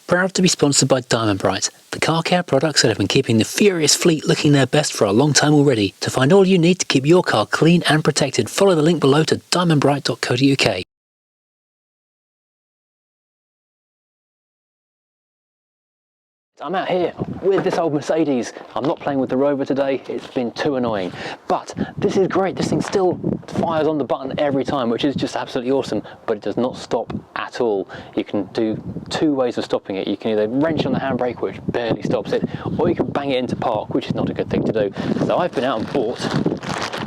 Proud to be sponsored by Diamond, the car care products that have been keeping the furious fleet looking their best for a long time already. To find all you need to keep your car clean and protected, follow the link below to diamondbright.co.uk. I'm out here with this old Mercedes. I'm not playing with the Rover today, it's been too annoying. But this is great, this thing still fires on the button every time, which is just absolutely awesome, but it does not stop at all. You can do two ways of stopping it. You can either wrench on the handbrake, which barely stops it, or you can bang it into park, which is not a good thing to do. So I've been out and bought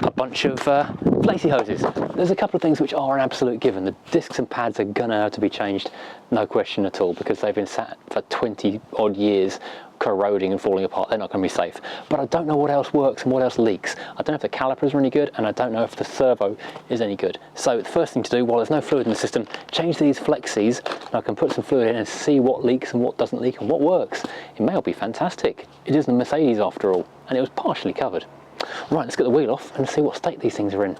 a bunch of flacy hoses. There's a couple of things which are an absolute given. The discs and pads are gonna have to be changed, no question at all, because they've been sat for 20 odd years corroding and falling apart. They're not going to be safe. But I don't know what else works and what else leaks. I don't know if the calipers are any good, and I don't know if the servo is any good. So the first thing to do, while there's no fluid in the system, change these flexies, and I can put some fluid in and see what leaks and what doesn't leak and what works. It may all be fantastic. It is the Mercedes after all, and it was partially covered. Right, let's get the wheel off and see what state these things are in.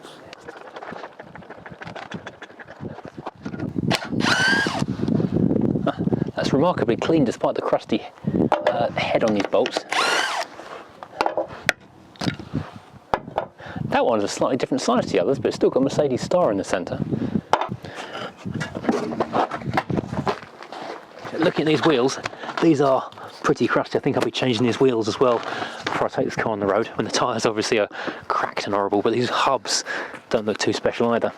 That's remarkably clean despite the crusty head on these bolts. That one's a slightly different size to the others, but it's still got a Mercedes star in the centre. Looking at these wheels, these are pretty crusty. I think I'll be changing these wheels as well before I take this car on the road, when the tyres obviously are cracked and horrible, but these hubs don't look too special either.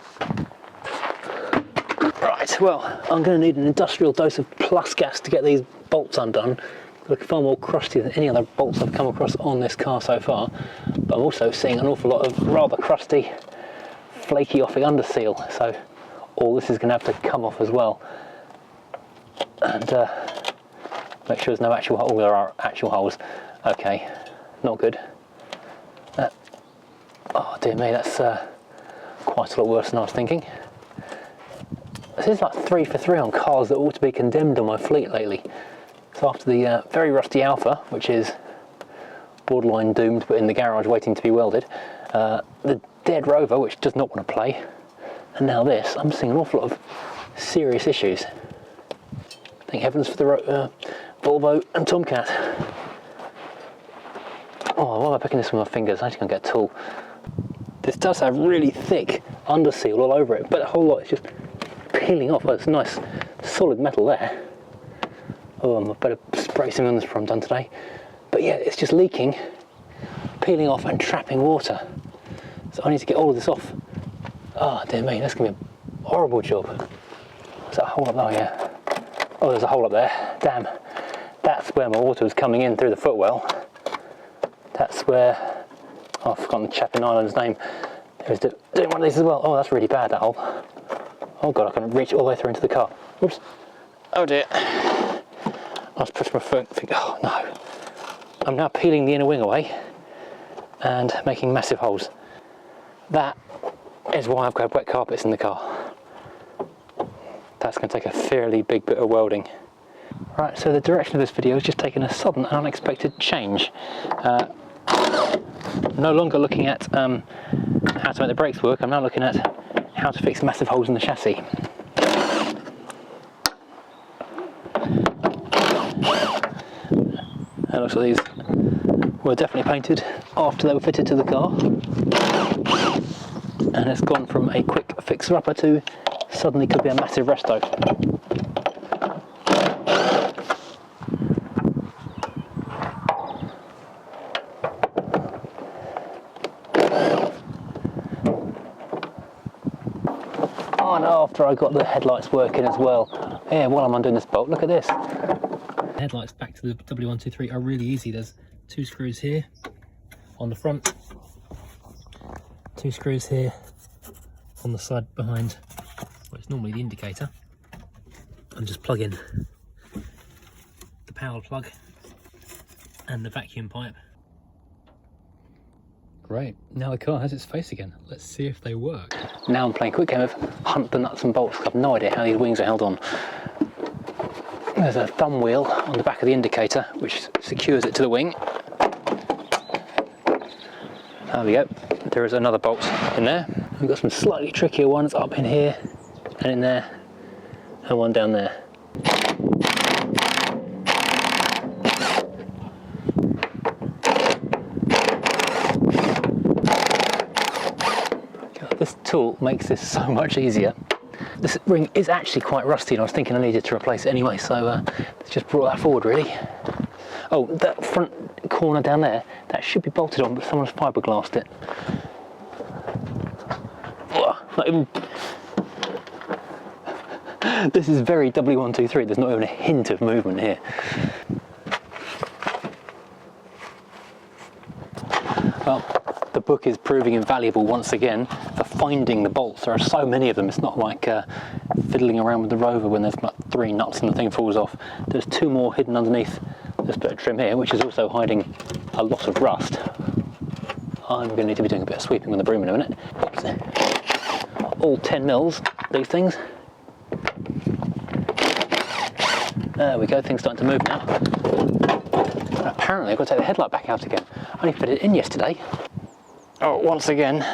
Right, well, I'm going to need an industrial dose of plus gas to get these bolts undone. They look far more crusty than any other bolts I've come across on this car so far, but I'm also seeing an awful lot of rather crusty, flaky offing under seal, so all this is going to have to come off as well. And make sure there's no actual hole. There are actual holes. Okay, not good. Oh dear me, that's quite a lot worse than I was thinking. This is like 3 for 3 on cars that ought to be condemned on my fleet lately. So after the very rusty Alpha, which is borderline doomed but in the garage waiting to be welded, the dead Rover, which does not want to play, and now this, I'm seeing an awful lot of serious issues. Thank heavens for the Volvo and Tomcat. Oh, why am I picking this with my fingers? I need to go and get a tool. This does have really thick under seal all over it, but a whole lot is just peeling off. Oh, it's nice solid metal there. Oh, I better spray something on this before I'm done today. But yeah, it's just leaking, peeling off and trapping water. So I need to get all of this off. Oh dear me, that's going to be a horrible job. Is that a hole up there? Oh, yeah. Oh, there's a hole up there. Damn. That's where my water was coming in through the footwell. That's where... Oh, I've forgotten the chap in Ireland's name. He was doing one of these as well. Oh, that's really bad, that hole. Oh god, I couldn't reach all the way through into the car. Oops. Oh dear. I was pushing my foot and think, oh no. I'm now peeling the inner wing away and making massive holes. That is why I've got wet carpets in the car. That's going to take a fairly big bit of welding. Right, so the direction of this video has just taken a sudden and unexpected change. No longer looking at how to make the brakes work, I'm now looking at how to fix massive holes in the chassis. It looks like these were definitely painted after they were fitted to the car, and it's gone from a quick fixer-upper to suddenly could be a massive resto. Oh, and after I got the headlights working as well. Yeah, while I'm undoing this bolt, look at this. Headlights back to the W123 are really easy. There's 2 screws here on the front, 2 screws here on the side behind, well, it's normally the indicator, and just plug in the power plug and the vacuum pipe. Great, now the car has its face again. Let's see if they work. Now I'm playing a quick game of hunt the nuts and bolts, because I've no idea how these wings are held on. There's a thumb wheel on the back of the indicator which secures it to the wing. There we go. There is another bolt in there. We've got some slightly trickier ones up in here and in there, and one down there. tool makes this so much easier. This ring is actually quite rusty and I was thinking I needed to replace it anyway, so just brought that forward really. Oh, that front corner down there, that should be bolted on, but someone's fiberglassed it. Not even... This is very W123, there's not even a hint of movement here. Well, the book is proving invaluable once again for finding the bolts. There are so many of them, it's not like fiddling around with the Rover when there's like 3 nuts and the thing falls off. There's 2 more hidden underneath this bit of trim here, which is also hiding a lot of rust. I'm going to need to be doing a bit of sweeping with the broom in a minute. Oops. All 10 mils, these things. There we go, things starting to move now. And apparently I've got to take the headlight back out again. I only fitted it in yesterday. Oh, once again,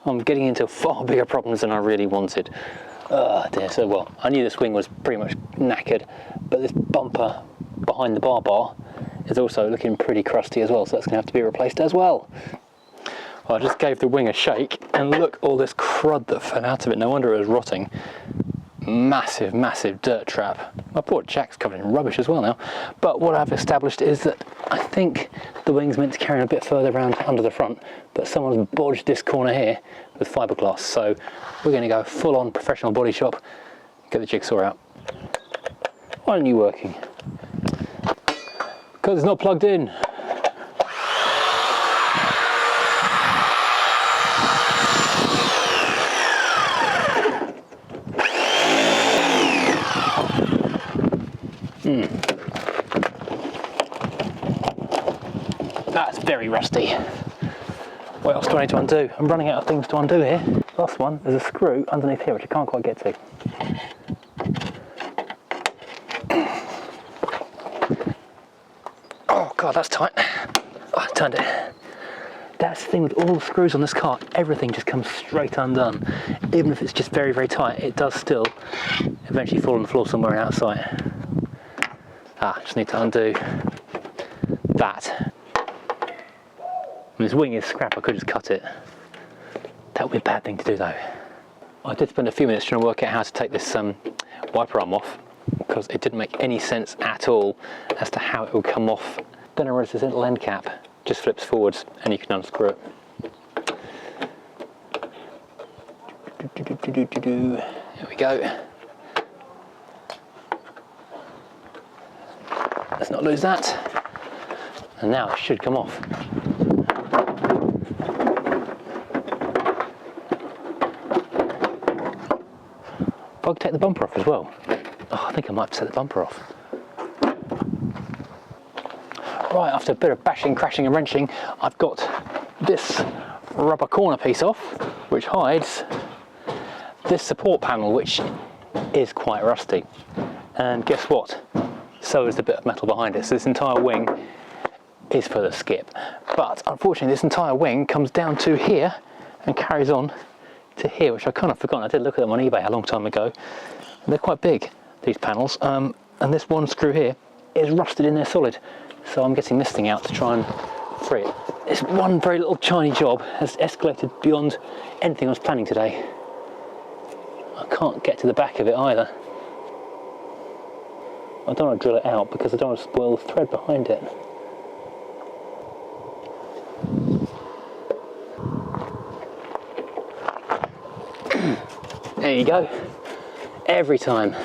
I'm getting into far bigger problems than I really wanted. Oh dear, so well, I knew this wing was pretty much knackered, but this bumper behind the bar is also looking pretty crusty as well, so that's going to have to be replaced as well. Well, I just gave the wing a shake, and look, all this crud that fell out of it. No wonder it was rotting. Massive, massive dirt trap. My poor jack's covered in rubbish as well now. But what I've established is that I think the wing's meant to carry a bit further around under the front, but someone's bodged this corner here with fiberglass. So we're going to go full on professional body shop, get the jigsaw out. Why aren't you working? Because it's not plugged in. That's very rusty. What else do I need to undo? I'm running out of things to undo here. Last one, there's a screw underneath here which I can't quite get to. Oh god, that's tight. Oh, I turned it. That's the thing with all the screws on this car, everything just comes straight undone. Even if it's just very, very tight, it does still eventually fall on the floor somewhere outside. Just need to undo that. And this wing is scrap, I could just cut it. That would be a bad thing to do though. I did spend a few minutes trying to work out how to take this wiper arm off, because it didn't make any sense at all as to how it would come off. Then I realised this little end cap just flips forwards and you can unscrew it. There we go. Let's not lose that. And now it should come off. If I could take the bumper off as well. Oh, I think I might have set the bumper off. Right, after a bit of bashing, crashing and wrenching, I've got this rubber corner piece off, which hides this support panel, which is quite rusty. And guess what? So is the bit of metal behind it. So this entire wing is for the skip. But unfortunately, this entire wing comes down to here and carries on to here, which I kind of forgot. I did look at them on eBay a long time ago. And they're quite big, these panels. And this one screw here is rusted in there solid. So I'm getting this thing out to try and free it. This one very little tiny job has escalated beyond anything I was planning today. I can't get to the back of it either. I don't want to drill it out because I don't want to spoil the thread behind it. There you go. Every time.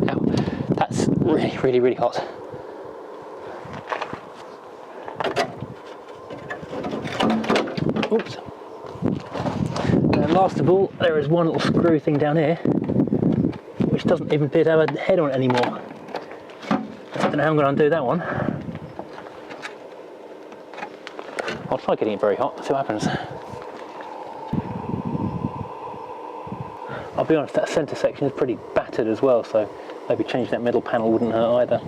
Now, that's really, really, really hot. Oops. And last of all, there is one little screw thing down here, which doesn't even appear to have a head on it anymore. I don't know how I'm going to undo that one. I'll try getting it very hot, see what happens. I'll be honest, that centre section is pretty battered as well, so maybe changing that middle panel wouldn't hurt either.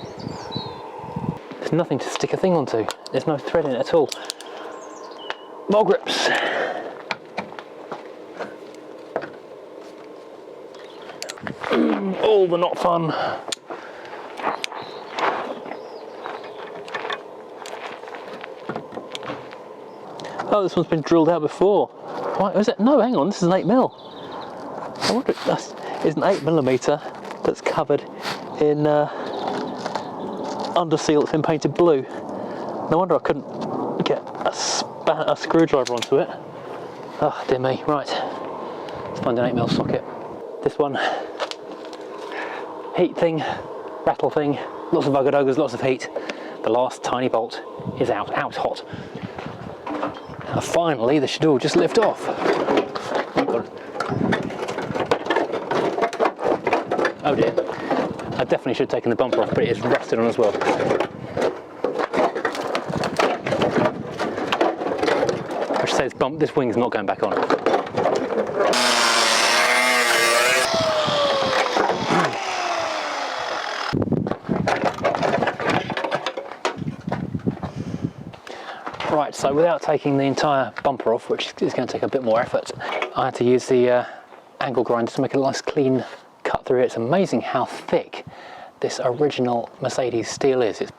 There's nothing to stick a thing onto. There's no thread in it at all. More grips. All the not fun. Oh, this one's been drilled out before. quite, is it? No, hang on, this is an 8mm. I wonder if that's is an 8mm that's covered in underseal that's been painted blue. No wonder I couldn't get a screwdriver onto it. Oh dear me, right. Let's find an 8mm socket. This one, heat thing, rattle thing, lots of ugga-duggers, lots of heat. The last tiny bolt is out hot. And finally, this should all just lift off. Oh God. Oh dear. I definitely should have taken the bumper off, but it is rusted on as well. Which says this wing's not going back on. Right, so without taking the entire bumper off, which is going to take a bit more effort, I had to use the angle grinder to make a nice clean cut through it. It's amazing how thick this original Mercedes steel is. It's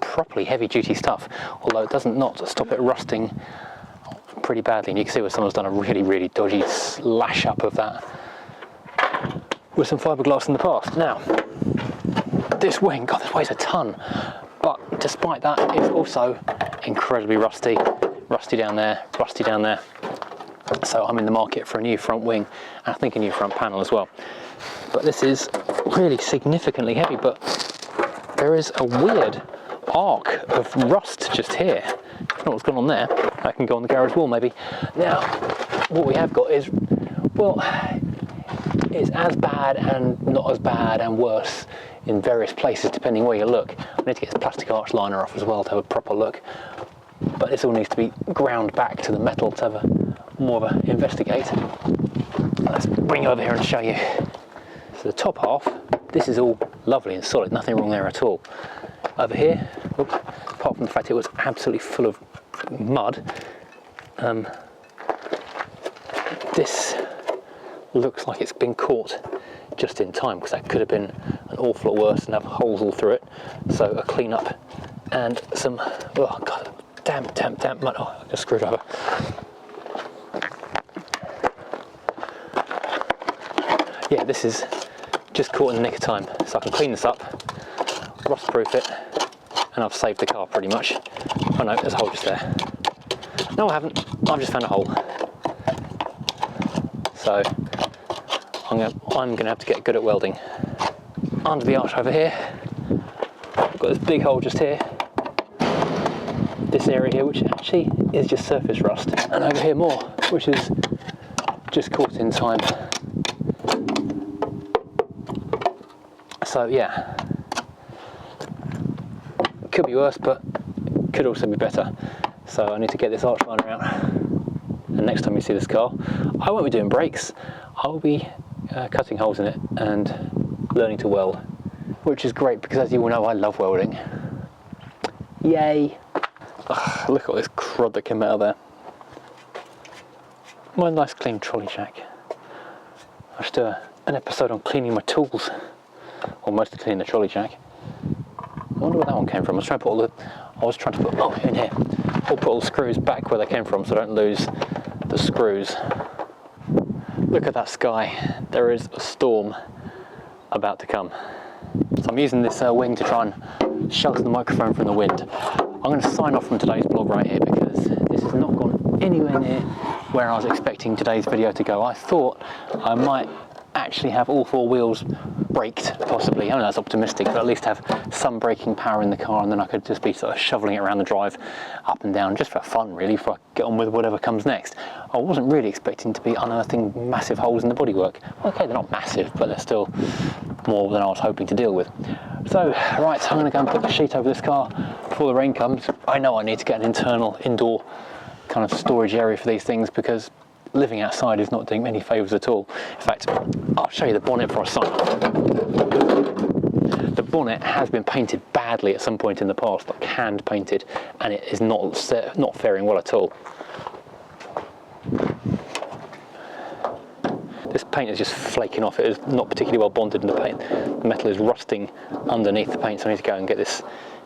properly heavy duty stuff, although it doesn't not stop it rusting pretty badly. And you can see where someone's done a really dodgy slash up of that with some fiberglass in the past. Now, this wing, God, this weighs a ton, but despite that, it's also incredibly rusty down there, rusty down there. So I'm in the market for a new front wing, and I think a new front panel as well. But this is really significantly heavy, but there is a weird arc of rust just here. I don't know what's going on there. That can go on the garage wall maybe. Now, what we have got is, well, it's as bad and not as bad and worse in various places depending where you look. I need to get this plastic arch liner off as well to have a proper look. But this all needs to be ground back to the metal to have a more of an investigate. Let's bring you over here and show you. So the top half, this is all lovely and solid, nothing wrong there at all. Over here, oops, apart from the fact it was absolutely full of mud, this looks like it's been caught just in time, because that could have been an awful lot worse and have holes all through it. So a clean up and some, oh God, damp mud. Oh, I just screwed over. Yeah, this is just caught in the nick of time. So I can clean this up, rust proof it, and I've saved the car pretty much. Oh no, there's a hole just there. No, I haven't. I've just found a hole. So I'm gonna have to get good at welding. Under the arch over here, I've got this big hole just here. This area here, which actually is just surface rust, and over here more, which is just caught in time. So yeah, could be worse, but could also be better. So I need to get this arch liner out. And next time you see this car, I won't be doing brakes. I'll be cutting holes in it and learning to weld, which is great because, as you all know, I love welding. Yay! Ugh, look at all this crud that came out of there. My nice clean trolley jack. I should do an episode on cleaning my tools, or mostly cleaning the trolley jack. I wonder where that one came from. I was trying to put oh, in here. I'll put all the screws back where they came from so I don't lose the screws. Look at that sky. There is a storm about to come. So I'm using this wing to try and shelter the microphone from the wind. I'm going to sign off from today's vlog right here because this has not gone anywhere near where I was expecting today's video to go. I thought I might actually have all four wheels braked, possibly. I know that's optimistic, but at least have some braking power in the car, and then I could just be sort of shoveling it around the drive up and down just for fun, really, before I get on with whatever comes next. I wasn't really expecting to be unearthing massive holes in the bodywork. Okay, they're not massive, but they're still more than I was hoping to deal with. So, right, I'm going to go and put the sheet over this car before the rain comes. I know I need to get an internal indoor kind of storage area for these things, because living outside is not doing me any favours at all. In fact, I'll show you the bonnet before I sign off. The bonnet has been painted badly at some point in the past, like hand painted, and it is not faring well at all. This paint is just flaking off. It is not particularly well bonded in the paint. The metal is rusting underneath the paint, so I need to go and get this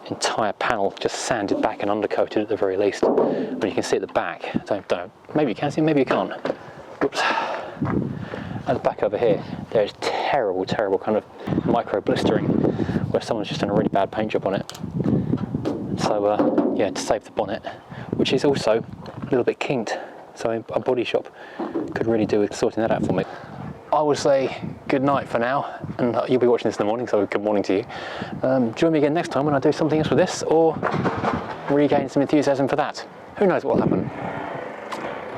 entire panel just sanded back and undercoated at the very least. But you can see at the back, don't, maybe you can see, maybe you can't. Whoops. At the back over here, there's terrible kind of micro blistering where someone's just done a really bad paint job on it. So yeah, to save the bonnet, which is also a little bit kinked, so a body shop could really do with sorting that out for me. I will say good night for now, and you'll be watching this in the morning, so good morning to you. Join me again next time when I do something else with this, or regain some enthusiasm for that. Who knows what will happen.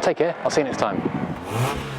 Take care, I'll see you next time.